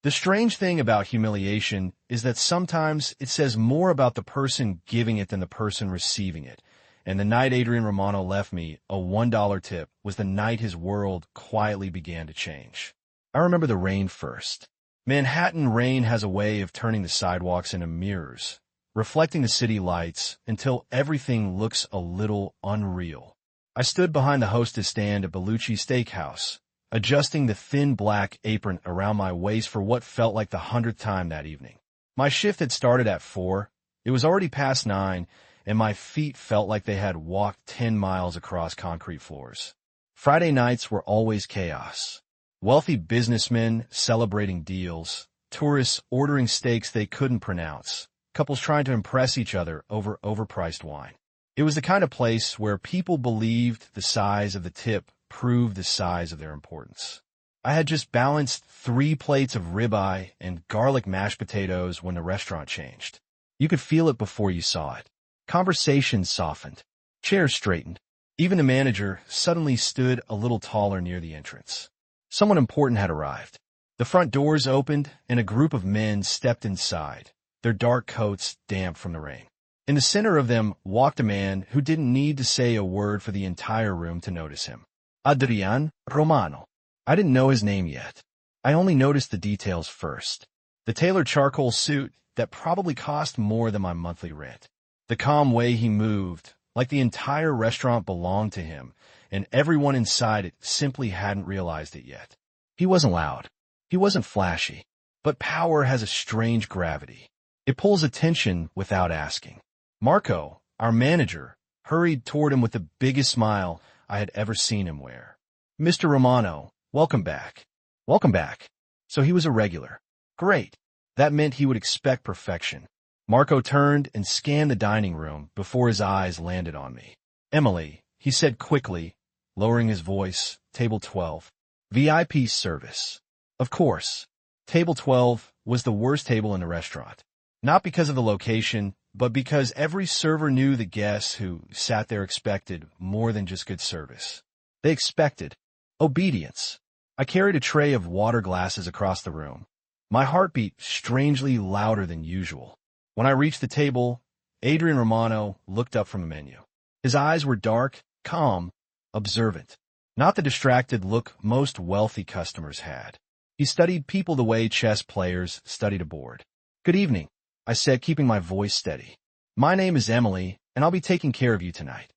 The strange thing about humiliation is that sometimes it says more about the person giving it than the person receiving it. And the night Adrian Romano left me a $1 tip was the night his world quietly began to change. I remember the rain first. Manhattan rain has a way of turning the sidewalks into mirrors, reflecting the city lights until everything looks a little unreal. I stood behind the hostess stand at Bellucci Steakhouse, adjusting the thin black apron around my waist for what felt like the 100th time that evening. My shift had started at 4. It was already past 9, and my feet felt like they had walked 10 miles across concrete floors. Friday nights were always chaos. Wealthy businessmen celebrating deals, tourists ordering steaks they couldn't pronounce, couples trying to impress each other over overpriced wine. It was the kind of place where people believed the size of the tip proved the size of their importance. I had just balanced 3 plates of ribeye and garlic mashed potatoes when the restaurant changed. You could feel it before you saw it. Conversations softened. Chairs straightened. Even the manager suddenly stood a little taller near the entrance. Someone important had arrived. The front doors opened, and a group of men stepped inside, their dark coats damp from the rain. In the center of them walked a man who didn't need to say a word for the entire room to notice him. Adrian Romano. I didn't know his name yet. I only noticed the details first. The tailored charcoal suit that probably cost more than my monthly rent. The calm way he moved, like the entire restaurant belonged to him, and everyone inside it simply hadn't realized it yet. He wasn't loud. He wasn't flashy. But power has a strange gravity. It pulls attention without asking. Marco, our manager, hurried toward him with the biggest smile I had ever seen him wear. Mr. Romano, welcome back. Welcome back. So he was a regular. Great. That meant he would expect perfection. Marco turned and scanned the dining room before his eyes landed on me. Emily, he said quickly, lowering his voice, table 12. VIP service. Of course. Table 12 was the worst table in the restaurant. Not because of the location, but because every server knew the guests who sat there expected more than just good service. They expected obedience. I carried a tray of water glasses across the room, my heartbeat strangely louder than usual. When I reached the table, Adrian Romano looked up from the menu. His eyes were dark, calm, observant, not the distracted look most wealthy customers had. He studied people the way chess players studied a board. Good evening, I said, keeping my voice steady. My name is Emily, and I'll be taking care of you tonight.